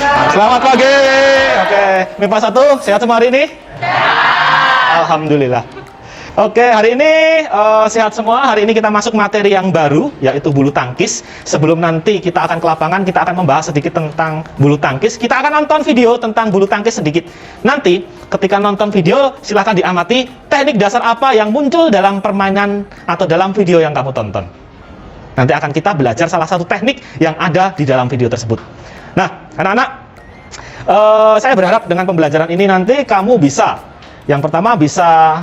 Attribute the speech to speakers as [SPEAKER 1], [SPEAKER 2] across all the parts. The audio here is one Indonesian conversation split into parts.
[SPEAKER 1] Selamat pagi. Oke, MIPA 1 sehat semua hari ini? Alhamdulillah. Oke, hari ini sehat semua. Hari ini kita masuk materi yang baru, yaitu bulu tangkis. Sebelum nanti kita akan ke lapangan, kita akan membahas sedikit tentang bulu tangkis. Kita akan nonton video tentang bulu tangkis sedikit. Nanti, ketika nonton video, silahkan diamati teknik dasar apa yang muncul dalam permainan atau dalam video yang kamu tonton. Nanti akan kita belajar salah satu teknik yang ada di dalam video tersebut. Nah, anak-anak, saya berharap dengan pembelajaran ini nanti kamu bisa, yang pertama bisa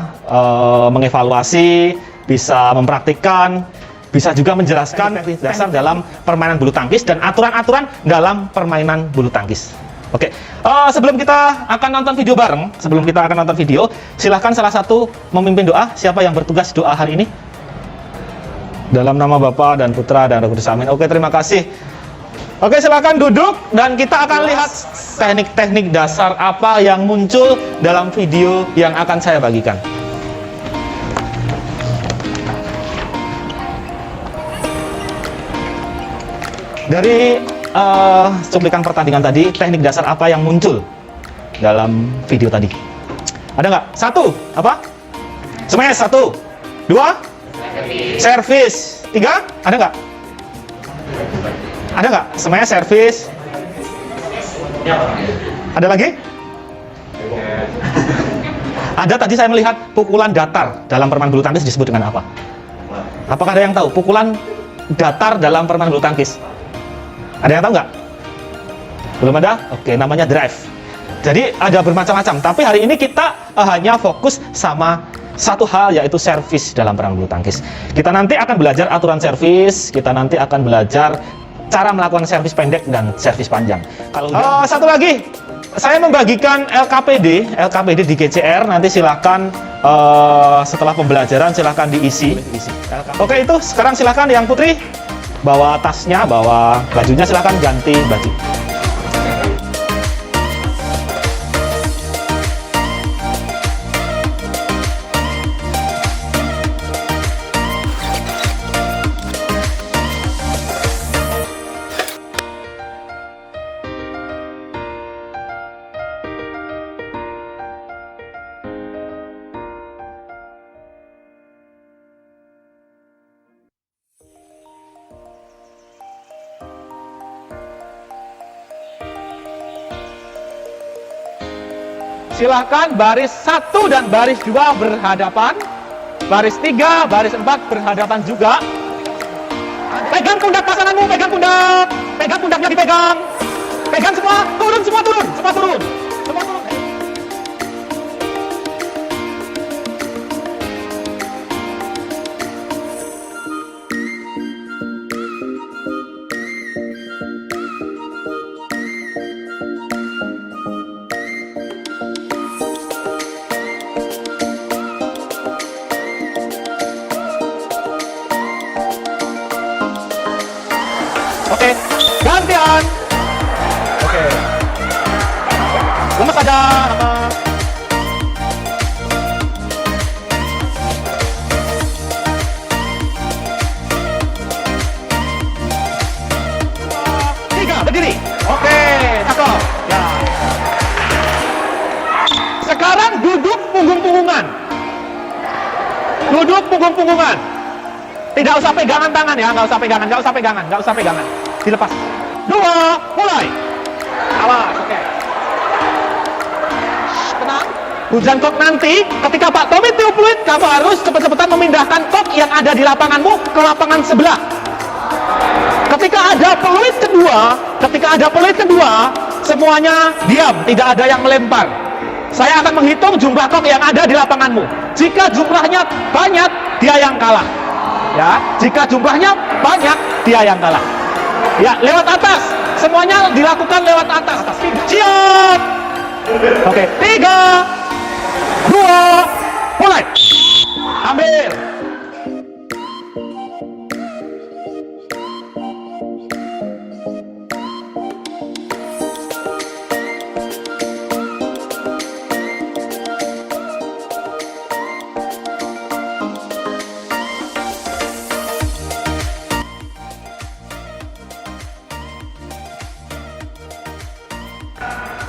[SPEAKER 1] mengevaluasi, bisa mempraktikkan, bisa juga menjelaskan teknik dasar dalam permainan bulu tangkis dan aturan-aturan dalam permainan bulu tangkis. Oke, sebelum kita akan nonton video bareng, silahkan salah satu memimpin doa. Siapa yang bertugas doa hari ini? Dalam nama Bapa dan Putra dan Roh Kudus, amin. Oke, terima kasih. Oke, silakan duduk dan kita akan lihat teknik-teknik dasar apa yang muncul dalam video yang akan saya bagikan. Dari cuplikan pertandingan tadi, teknik dasar apa yang muncul dalam video tadi? Ada nggak? Satu, apa? Smash, satu. Dua? Servis. Tiga? Ada nggak? Ada nggak? Semuanya servis. Ada lagi? Ada, tadi saya melihat pukulan datar dalam permainan bulu tangkis disebut dengan apa? Apakah ada yang tahu pukulan datar dalam permainan bulu tangkis? Ada yang tahu nggak? Belum ada? Oke, namanya drive. Jadi ada bermacam-macam, tapi hari ini kita hanya fokus sama satu hal, yaitu servis dalam permainan bulu tangkis. Kita nanti akan belajar aturan servis, kita nanti akan belajar cara melakukan servis pendek dan servis panjang. Kalau satu lagi, saya membagikan LKPD di GCR. Nanti silakan setelah pembelajaran silakan diisi. Oke, itu sekarang silakan yang putri bawa tasnya, bawa bajunya, silakan ganti baju. Silahkan baris 1 dan baris 2 berhadapan, baris 3, baris 4 berhadapan juga. Pegang pundak pasanganmu, pegang pundaknya dipegang. Pegang semua, turun. Oke, gantian. Oke. Lemes aja. Tiga, berdiri. Oke, cakep. Ya. Sekarang duduk punggung-punggungan. Tidak usah pegangan tangan ya, nggak usah pegangan. Dilepas. 2, mulai. Awas, oke. Tenang. Hujan kok nanti, ketika Pak Tommy tiup peluit, kamu harus cepat-cepatan memindahkan kok yang ada di lapanganmu ke lapangan sebelah. Ketika ada peluit kedua, semuanya diam, tidak ada yang melempar. Saya akan menghitung jumlah kok yang ada di lapanganmu. Jika jumlahnya banyak, dia yang kalah. Ya, jika jumlahnya banyak, dia yang kalah. Ya, lewat atas. Semuanya dilakukan lewat atas. Siap. Oke, 3, 2, mulai. Ambil.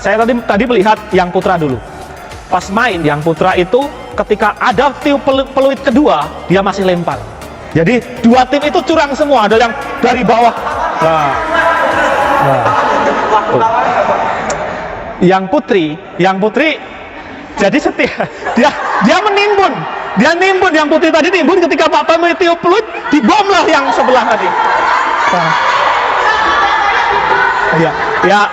[SPEAKER 1] saya tadi melihat yang putra dulu. Pas main yang putra itu ketika ada tiup peluit kedua, dia masih lempar. Jadi dua tim itu curang semua, ada yang dari bawah. Nah. Yang putri jadi setia, dia menimbun, yang putri tadi nimbun ketika Pak Tom tiup peluit, dibomlah yang sebelah tadi. Nah. Ya,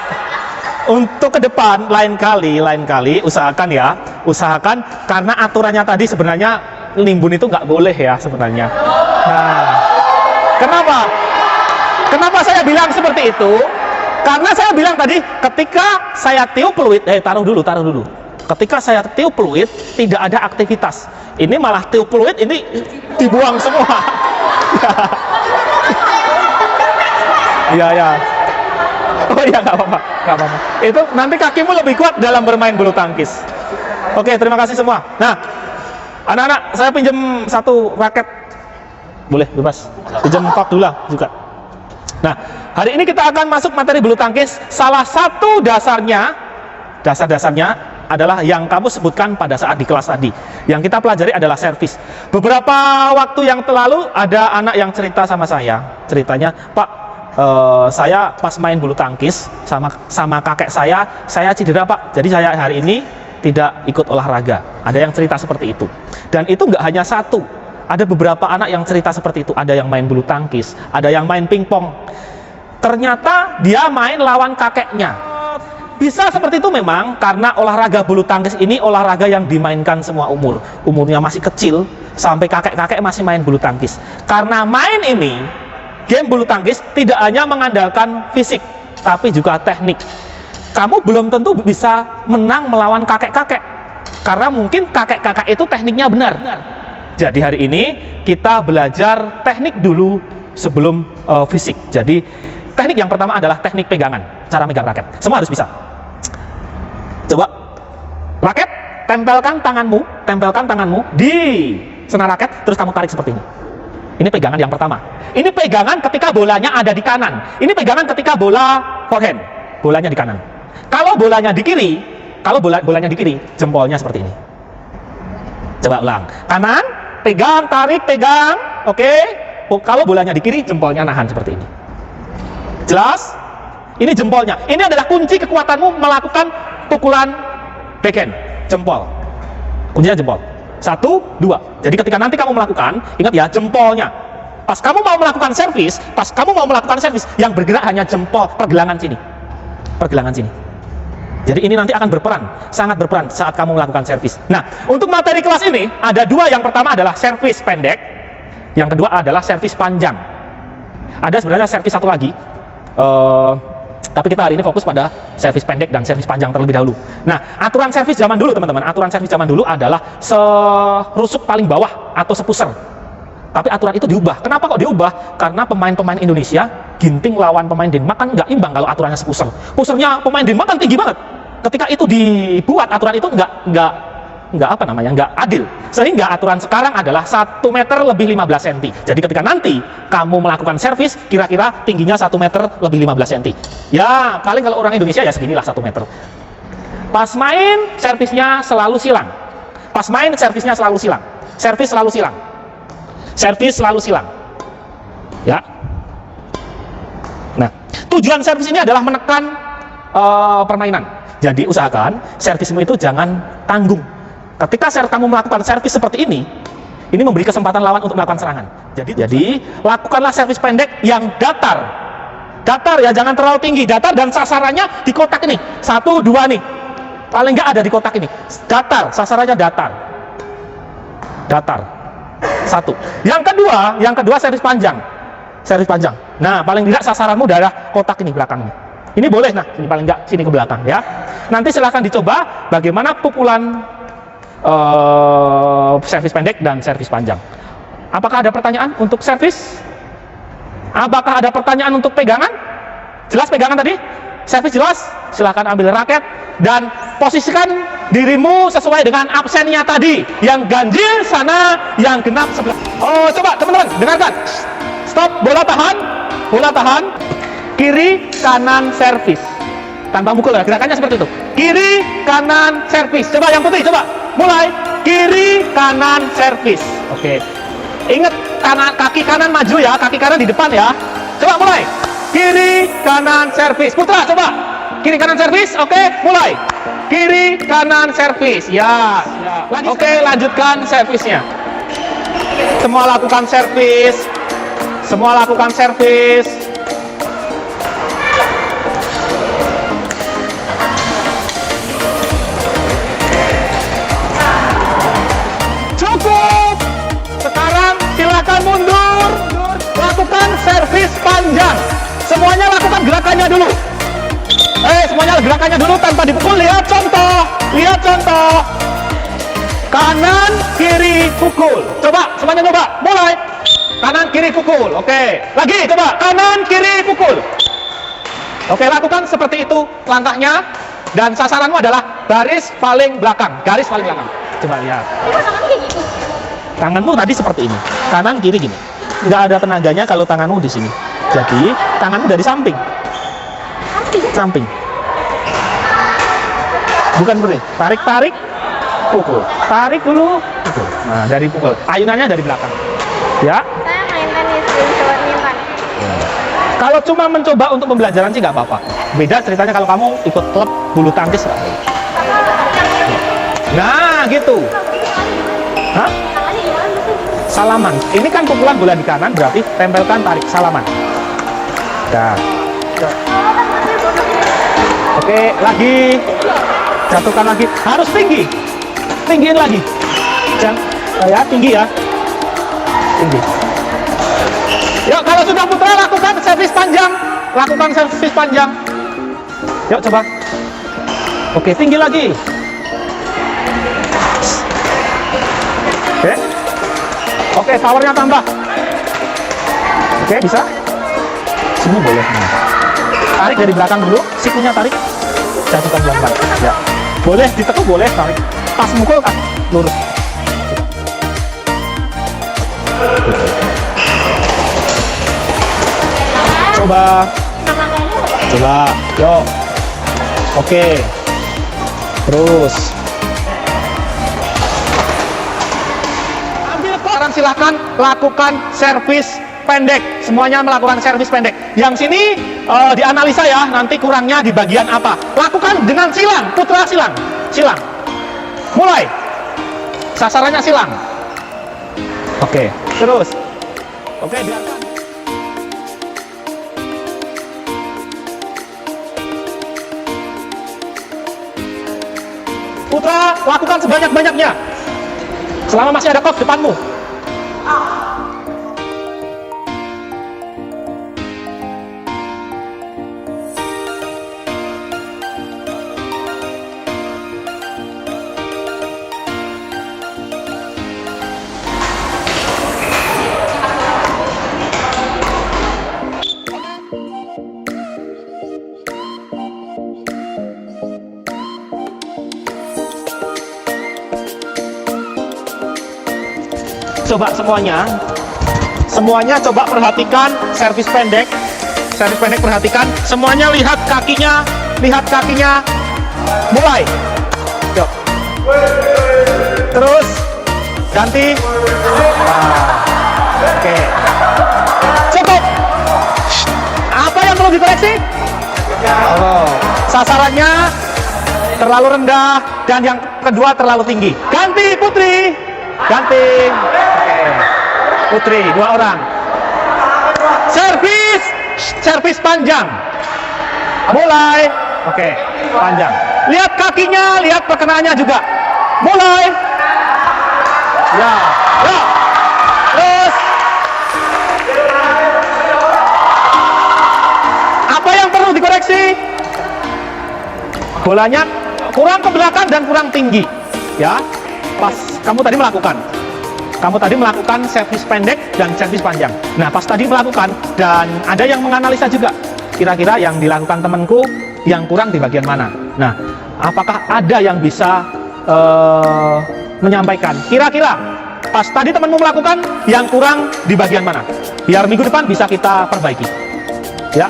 [SPEAKER 1] untuk ke depan lain kali usahakan karena aturannya tadi sebenarnya nimbun itu nggak boleh ya sebenarnya. Nah, kenapa saya bilang seperti itu? Karena saya bilang tadi ketika saya tiup peluit, taruh dulu. Ketika saya tiup peluit tidak ada aktivitas. Ini malah tiup peluit ini dibuang semua. Ya. Oh iya, nggak apa-apa. Itu nanti kakimu lebih kuat dalam bermain bulu tangkis. Oke, terima kasih semua. Nah, anak-anak, saya pinjam satu raket. Boleh, bebas. Pinjam kok dulu lah juga. Nah, hari ini kita akan masuk materi bulu tangkis. Salah satu dasarnya adalah yang kamu sebutkan pada saat di kelas tadi. Yang kita pelajari adalah servis. Beberapa waktu yang lalu ada anak yang cerita sama saya. Ceritanya, Pak, saya pas main bulu tangkis sama kakek saya cedera Pak, jadi saya hari ini tidak ikut olahraga. Ada yang cerita seperti itu, dan itu nggak hanya satu, ada beberapa anak yang cerita seperti itu. Ada yang main bulu tangkis, ada yang main pingpong, ternyata dia main lawan kakeknya. Bisa seperti itu memang karena olahraga bulu tangkis ini olahraga yang dimainkan semua umurnya masih kecil sampai kakek-kakek masih main bulu tangkis. Karena main ini, game bulu tangkis tidak hanya mengandalkan fisik, tapi juga teknik. Kamu belum tentu bisa menang melawan kakek-kakek, karena mungkin kakek-kakek itu tekniknya benar. Jadi hari ini kita belajar teknik dulu sebelum fisik. Jadi teknik yang pertama adalah teknik pegangan, cara megang raket. Semua harus bisa. Coba, raket, tempelkan tanganmu di senar raket, terus kamu tarik seperti ini. Ini pegangan yang pertama. Ini pegangan ketika bolanya ada di kanan. Ini pegangan ketika bola forehand. Bolanya di kanan. Kalau bolanya di kiri, bolanya di kiri, jempolnya seperti ini. Coba ulang. Kanan, pegang, tarik, pegang. Oke. Kalau bolanya di kiri, jempolnya nahan seperti ini. Jelas? Ini jempolnya. Ini adalah kunci kekuatanmu melakukan pukulan backhand. Jempol. Kuncinya jempol. 1, 2. Jadi ketika nanti kamu melakukan, ingat ya, jempolnya. Pas kamu mau melakukan servis, yang bergerak hanya jempol, pergelangan sini. Jadi ini nanti akan sangat berperan saat kamu melakukan servis. Nah, untuk materi kelas ini ada dua. Yang pertama adalah servis pendek, yang kedua adalah servis panjang. Ada sebenarnya servis satu lagi, tapi kita hari ini fokus pada servis pendek dan servis panjang terlebih dahulu. Nah, aturan servis zaman dulu teman-teman, adalah serusuk paling bawah atau sepuser. Tapi aturan itu diubah. Kenapa kok diubah? Karena pemain-pemain Indonesia ginting lawan pemain Denmark kan nggak imbang kalau aturannya sepuser. Pusernya pemain Denmark kan tinggi banget. Ketika itu dibuat, aturan itu nggak adil. Sehingga aturan sekarang adalah 1 meter lebih 15 cm. Jadi ketika nanti kamu melakukan servis, kira-kira tingginya 1 meter lebih 15 cm. Ya, paling kalau orang Indonesia ya seginilah 1 meter. Pas main, servisnya selalu silang. Servis selalu silang. Ya. Nah, tujuan servis ini adalah menekan permainan. Jadi usahakan servismu itu jangan tanggung. Ketika kamu melakukan servis seperti ini memberi kesempatan lawan untuk melakukan serangan. Jadi lakukanlah servis pendek yang datar ya, jangan terlalu tinggi, datar, dan sasarannya di kotak ini. 1, 2 nih, paling nggak ada di kotak ini. Datar, sasarannya datar. 1. Yang kedua servis panjang. Nah, paling tidak sasaranmu darah kotak ini belakangnya. Ini boleh, nah, ini paling nggak sini ke belakang ya. Nanti silahkan dicoba bagaimana pukulan servis pendek dan servis panjang. Apakah ada pertanyaan untuk servis? Apakah ada pertanyaan untuk pegangan? Jelas pegangan tadi? Servis jelas? Silahkan ambil raket dan posisikan dirimu sesuai dengan absennya tadi. Yang ganjil sana, yang genap sebelah. Oh, coba teman-teman dengarkan. Stop, bola tahan. Kiri, kanan, servis. tanpa mukul ya. Gerakannya seperti itu. Kiri, kanan, servis. Coba yang putih, coba. Mulai. Kiri, kanan, servis. Oke. Ingat kaki kanan maju ya, kaki kanan di depan ya. Coba mulai. Kiri, kanan, servis. Putra, coba. Kiri, kanan, servis. Oke, mulai. Kiri, kanan, servis. Ya. Oke, lanjutkan servisnya. Semua lakukan servis. Semua lakukan servis. Cukup. Sekarang silakan mundur. Lakukan servis panjang. Semuanya lakukan gerakannya dulu. Semuanya gerakannya dulu tanpa dipukul. Lihat contoh. Lihat contoh. Kanan, kiri, pukul. Coba, semuanya coba. Mulai. Kanan, kiri, pukul. Oke. Lagi, coba. Kanan, kiri, pukul. Oke, lakukan seperti itu langkahnya. Dan sasaranmu adalah baris paling belakang. Garis paling belakang. Coba lihat. Tanganmu tadi seperti ini. Kanan, kiri, gini. Nggak ada tenaganya kalau tanganmu di sini. Jadi, tanganmu dari samping. Samping. Bukan beri. Tarik, pukul. Tarik dulu, pukul. Nah, dari pukul. Ayunannya dari belakang. Ya.
[SPEAKER 2] Saya main tenis di badminton.
[SPEAKER 1] Kalau cuma mencoba untuk pembelajaran sih nggak apa-apa. Beda ceritanya kalau kamu ikut klub bulu tangkis. Nah, gitu. Hah? Salaman. Ini kan pukulan bola di kanan, berarti tempelkan, tarik, salaman. Nah. Oke, lagi. Jatuhkan lagi. Harus tinggi. Tinggiin lagi. Ya, tinggi ya. Tinggi. Yuk, kalau sudah putra, lakukan servis panjang. Lakukan servis panjang. Yuk, coba. Oke, tinggi lagi. Oke. Oke, powernya tambah. Oke, bisa. Semua boleh. Tarik dari belakang dulu. Sikunya tarik. Jatuhkan pelan-pelan. Ya. Boleh ditekuk, boleh tarik. Pas mukul kan lurus. Coba. Yuk. Oke. Terus. Ambil koran, silahkan lakukan servis pendek. Semuanya melakukan servis pendek. Yang sini dianalisa ya, nanti kurangnya di bagian apa. Lakukan dengan silang, putra silang. Silang. Mulai. Sasarannya silang. Oke, terus. Oke, biarkan. Putra, lakukan sebanyak-banyaknya. Selama masih ada kok depanmu. Coba semuanya coba perhatikan servis pendek perhatikan, semuanya lihat kakinya, mulai. Yuk. Terus ganti. Oke. Cukup. Apa yang perlu dikoreksi? Sasarannya terlalu rendah dan yang kedua terlalu tinggi. Ganti, Putri. Ganti. Putri, 2 orang. Servis panjang. Mulai. Oke, panjang. Lihat kakinya, lihat perkenaannya juga. Mulai. Ya. Terus. Apa yang perlu dikoreksi? Bolanya kurang ke belakang dan kurang tinggi. Ya. Pas kamu tadi melakukan servis pendek dan servis panjang. Nah, pas tadi melakukan dan ada yang menganalisa juga. Kira-kira yang dilakukan temanku yang kurang di bagian mana? Nah, apakah ada yang bisa menyampaikan? Kira-kira pas tadi temanmu melakukan yang kurang di bagian mana? Biar minggu depan bisa kita perbaiki. Ya.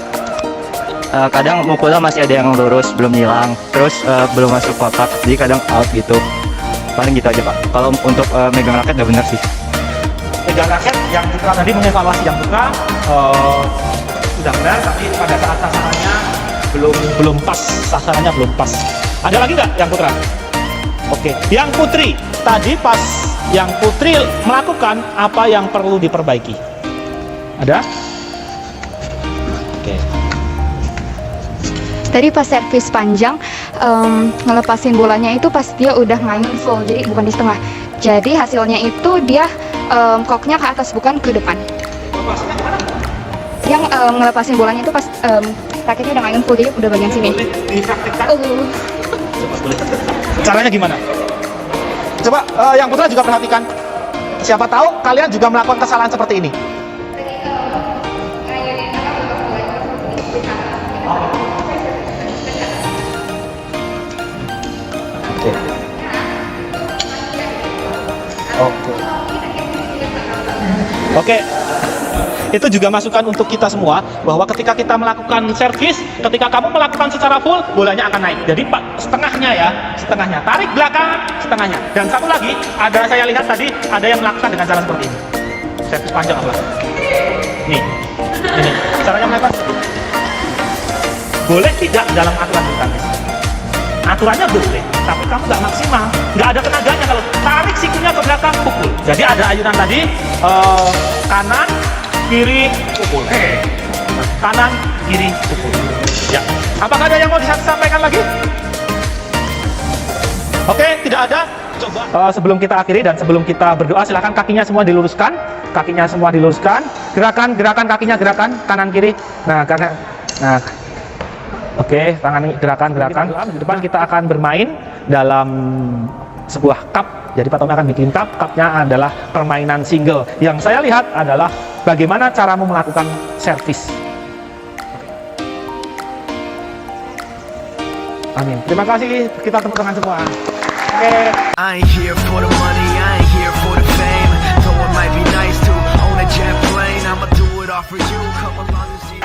[SPEAKER 3] kadang mukulnya masih ada yang lurus belum hilang, terus belum masuk kotak, jadi kadang out gitu. Paling gitu aja Pak. Kalau untuk megang raket nggak benar sih.
[SPEAKER 1] Megang raket yang Putra tadi mengevaluasi yang Putra sudah benar, tapi pada saat sasarannya belum pas, sasarannya belum pas. Ada lagi nggak yang Putra? Oke, yang Putri tadi pas yang Putri melakukan apa yang perlu diperbaiki? Ada? Oke.
[SPEAKER 4] Tadi pas servis panjang, ngelepasin bolanya itu pas dia udah ngayun full, jadi bukan di setengah. Jadi hasilnya itu dia koknya ke atas, bukan ke depan. Yang ngelepasin bolanya itu pas raketnya udah ngayun full, jadi udah bagian sini.
[SPEAKER 1] Boleh dipraktikkan? Caranya gimana? Coba yang Putra juga perhatikan. Siapa tahu kalian juga melakukan kesalahan seperti ini. Oke. Oke. Oke. Itu juga masukan untuk kita semua bahwa ketika kita melakukan servis, ketika kamu melakukan secara full, bolanya akan naik. Jadi setengahnya ya, setengahnya. Tarik belakang, setengahnya. Dan satu lagi, saya lihat tadi ada yang melakukan dengan cara seperti ini. Servis panjang apa? Nih. Ini. Caranya melakukan seperti ini. Boleh tidak dalam aturan bulu tangkis? Aturannya boleh, tapi kamu nggak maksimal, nggak ada tenaganya. Kalau tarik sikunya ke belakang, pukul. Jadi ada ayunan tadi, kanan, kiri, pukul. Kanan, kiri, pukul. Ya. Apakah ada yang mau disampaikan lagi? Oke, tidak ada. Coba. Sebelum kita akhiri dan sebelum kita berdoa, silakan kakinya semua diluruskan. Kakinya semua diluruskan. Gerakan kakinya gerakan kanan kiri. Nah, karena oke, tangan gerakan. Di depan kita akan bermain dalam sebuah cup. Jadi Pak Tommy akan bikin cup. Cupnya adalah permainan single. Yang saya lihat adalah bagaimana caramu melakukan servis. Amin. Terima kasih. Kita tepuk tangan semua. Oke.
[SPEAKER 5] I ain't here for the money, I ain't here for the fame. Though it might be nice to own a jet plane, I'ma do it all for you. Come along and see.